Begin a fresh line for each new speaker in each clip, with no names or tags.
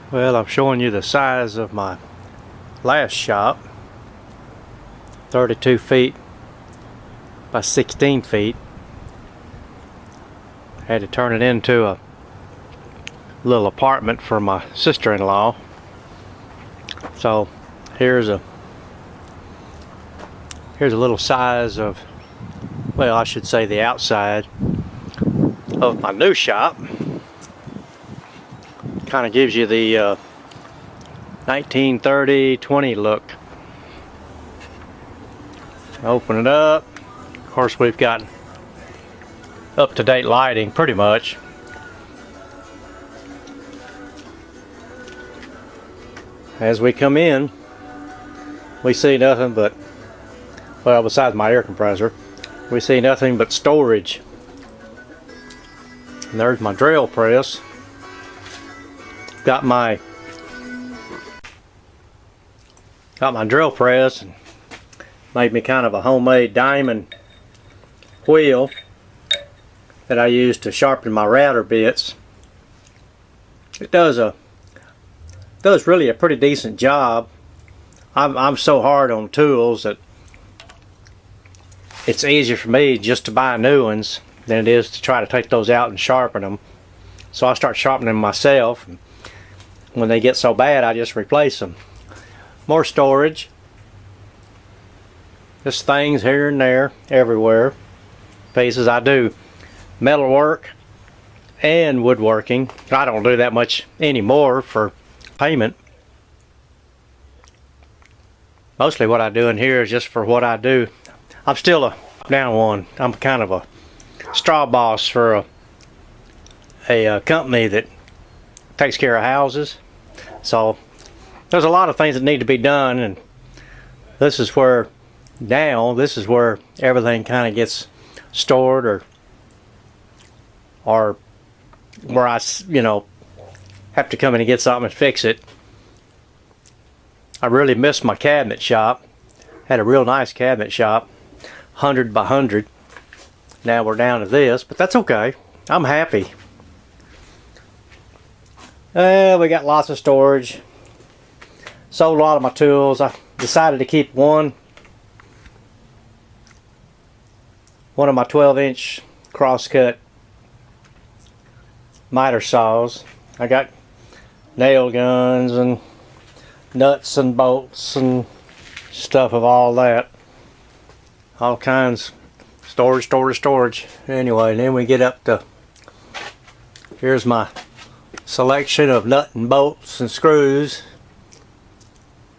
Well, I'm showing you the size of my last shop. 32 feet by 16 feet. Had to turn it into a little apartment for my sister-in-law. So here's a little size of, well, I should say the outside of my new shop. Kind of gives you the 1930-20 look. Open it up. Of course, we've got up-to-date lighting pretty much. As we come in, we see nothing but, well, besides my air compressor, we see nothing but storage. And there's my drill press. Got my drill press and made me kind of a homemade diamond wheel that I use to sharpen my router bits. It does really a pretty decent job. I'm so hard on tools that it's easier for me just to buy new ones than it is to try to take those out and sharpen them. So I start sharpening them myself. When they get so bad, I just replace them. More storage. Just things here and there, everywhere. Pieces. I do metal work and woodworking. I don't do that much anymore for payment. Mostly what I do in here is just for what I do. I'm still a down one. I'm kind of a straw boss for a company that takes care of houses. So there's a lot of things that need to be done, and this is where everything kind of gets stored, or where I have to come in and get something and fix it. I really miss my cabinet shop. Had a real nice cabinet shop, 100 by 100. Now we're down to this, but that's okay. I'm happy. We got lots of storage. Sold a lot of my tools. I decided to keep one of my 12-inch crosscut miter saws. I got nail guns and nuts and bolts and stuff of all that. All kinds. Storage. Anyway, then we get up to, here's my selection of nut and bolts and screws.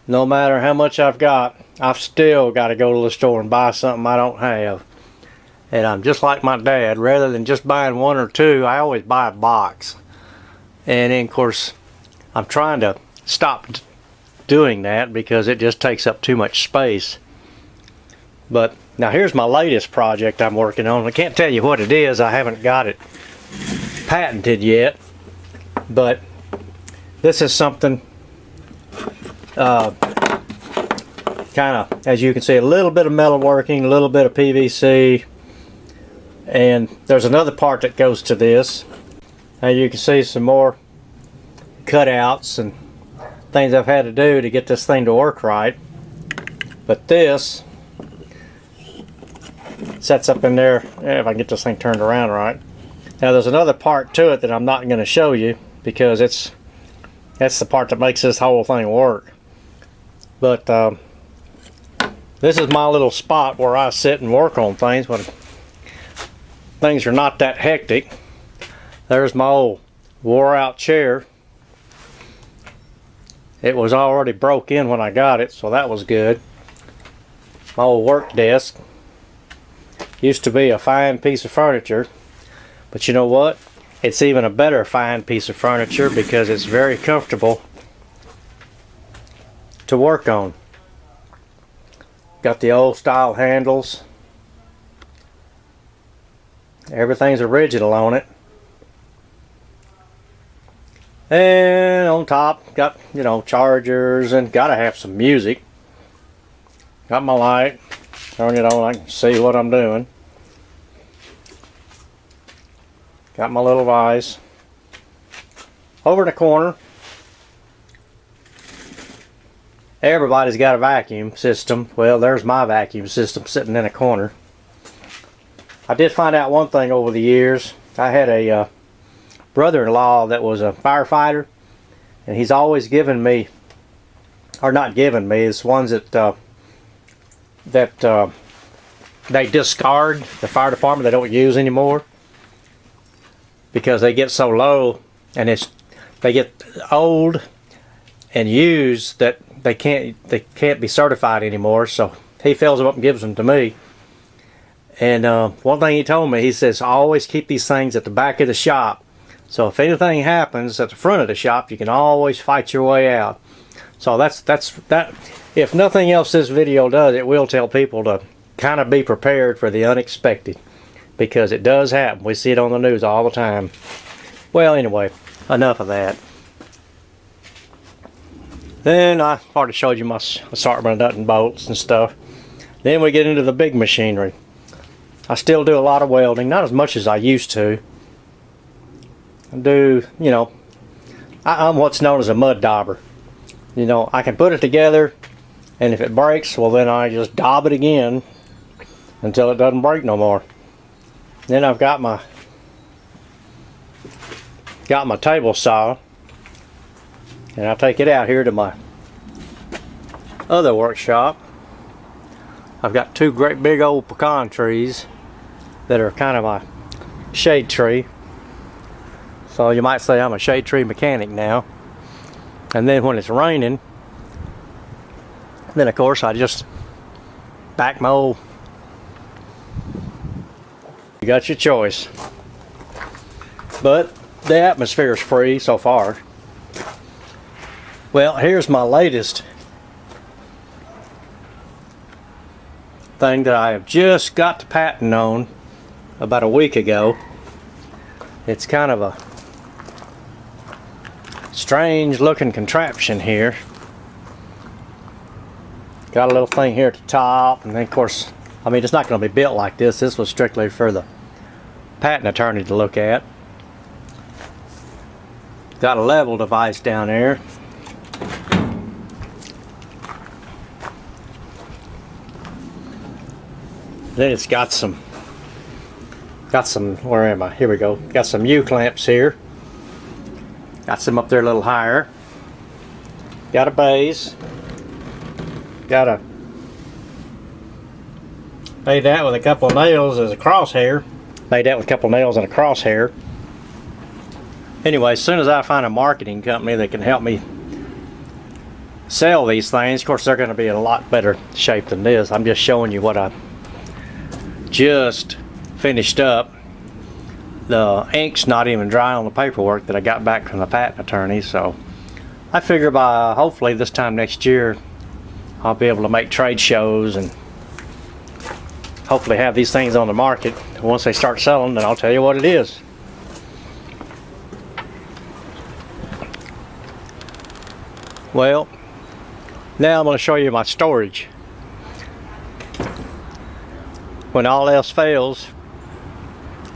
No matter how much I've got, I've still got to go to the store and buy something I don't have. And I'm just like my dad. Rather than just buying one or two, I always buy a box. And then, of course, I'm trying to stop doing that because it just takes up too much space. But now here's my latest project I'm working on. I can't tell you what it is. I haven't got it patented yet. But this is something kind of, as you can see, a little bit of metalworking, a little bit of PVC, and there's another part that goes to this. Now you can see some more cutouts and things I've had to do to get this thing to work right. But this sets up in there, if I can get this thing turned around right. Now there's another part to it that I'm not going to show you because that's the part that makes this whole thing work. But this is my little spot where I sit and work on things when things are not that hectic. There's my old wore out chair. It was already broke in when I got it, so that was good. My old work desk. Used to be a fine piece of furniture, but you know what? It's even a better fine piece of furniture because it's very comfortable to work on. Got the old style handles. Everything's original on it. And on top, got, chargers, and gotta have some music. Got my light. Turn it on, I can see what I'm doing. Got my little vise. Over in the corner, Everybody's got a vacuum system. Well, there's my vacuum system sitting in a corner. I did find out one thing over the years. I had a brother-in-law that was a firefighter, and he's always given me, or not given me, it's ones that they discard, the fire department, they don't use anymore because they get so low and they get old and used that they can't be certified anymore. So he fills them up and gives them to me. And one thing he told me, he says, always keep these things at the back of the shop. So if anything happens at the front of the shop, you can always fight your way out. So that's that. If nothing else this video does, it will tell people to kind of be prepared for the unexpected, because it does happen. We see it on the news all the time. Well, anyway, enough of that. Then I already showed you my assortment of nut and bolts and stuff. Then we get into the big machinery. I still do a lot of welding, not as much as I used to. I do, you know, I'm what's known as a mud dauber. You know, I can put it together, and if it breaks, well then I just daub it again until it doesn't break no more. Then I've got my table saw, and I take it out here to my other workshop. I've got two great big old pecan trees that are kind of my shade tree. So you might say I'm a shade tree mechanic now. And then when it's raining, then of course I just back my old. You got your choice. But the atmosphere is free so far. Well, here's my latest thing that I have just got the patent on about a week ago. It's kind of a strange looking contraption here. Got a little thing here at the top, and then of course, I mean, it's not going to be built like this. This was strictly for the patent attorney to look at. Got a level device down there. Then it's got some, where am I? Here we go. Got some U-clamps here. Got some up there a little higher. Got a base. Made that with a couple of nails as a crosshair. Made that with a couple of nails and a crosshair. Anyway, as soon as I find a marketing company that can help me sell these things, of course they're going to be in a lot better shape than this. I'm just showing you what I just finished up. The ink's not even dry on the paperwork that I got back from the patent attorney, so I figure by hopefully this time next year I'll be able to make trade shows and hopefully have these things on the market. Once they start selling, then I'll tell you what it is. Well, now I'm going to show you my storage. When all else fails,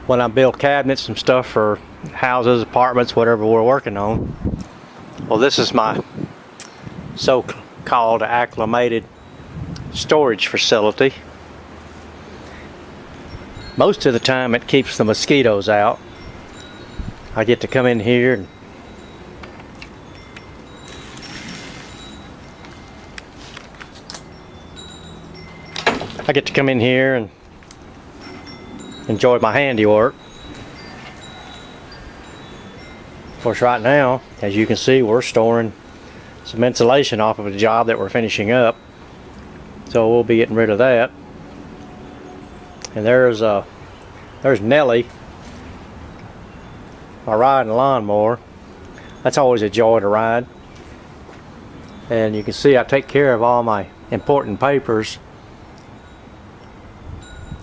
when I build cabinets and stuff for houses, apartments, whatever we're working on, well, this is my so-called acclimated storage facility. Most of the time it keeps the mosquitoes out. I get to come in here and enjoy my handiwork. Of course, right now, as you can see, we're storing some insulation off of a job that we're finishing up, so we'll be getting rid of that. And there's Nellie, my riding lawnmower. That's always a joy to ride. And you can see I take care of all my important papers.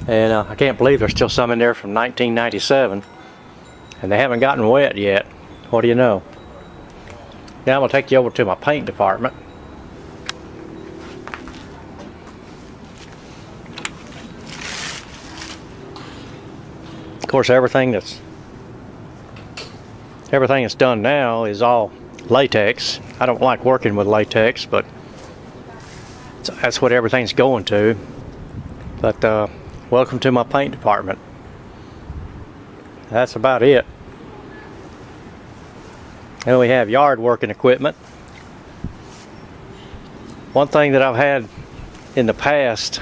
And I can't believe there's still some in there from 1997, and they haven't gotten wet yet. What do you know? Now I'm going to take you over to my paint department. Of course, everything that's done now is all latex. I don't like working with latex, but that's what everything's going to. But welcome to my paint department. That's about it. And we have yard working equipment. One thing that I've had in the past,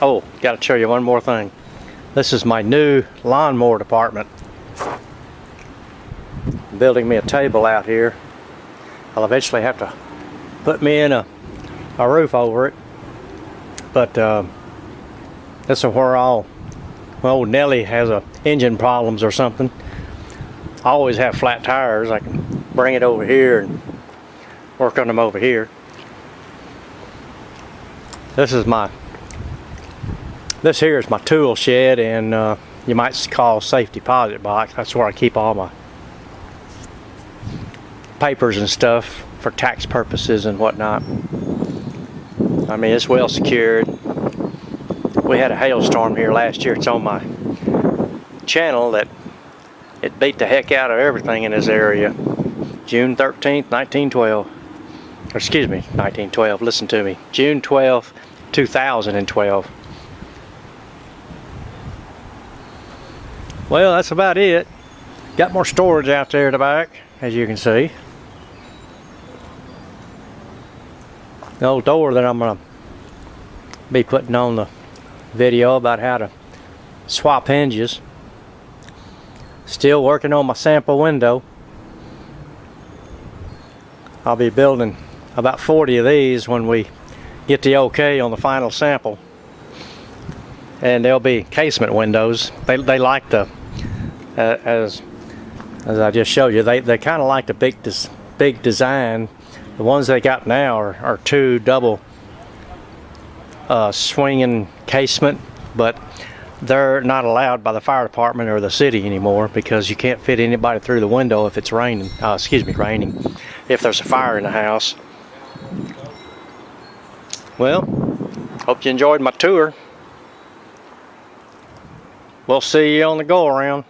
oh, got to show you one more thing. This is my new lawnmower department. Building me a table out here. I'll eventually have to put me in a roof over it. But this is where well, Nellie has engine problems or something. I always have flat tires. I can bring it over here and work on them over here. This here is my tool shed, and you might call safe deposit box. That's where I keep all my papers and stuff for tax purposes and whatnot. I mean, it's well secured. We had a hailstorm here last year. It's on my channel that it beat the heck out of everything in this area. June 13th, 1912. Or excuse me, 1912. Listen to me. June 12th, 2012. Well, that's about it. Got more storage out there at the back, as you can see. The old door that I'm going to be putting on the video about how to swap hinges. Still working on my sample window. I'll be building about 40 of these when we get the okay on the final sample. And they'll be casement windows. They like the as I just showed you, they kind of like the big design. The ones they got now are two double swinging casement, but they're not allowed by the fire department or the city anymore because you can't fit anybody through the window if it's raining. Raining. If there's a fire in the house. Well, hope you enjoyed my tour. We'll see you on the go around.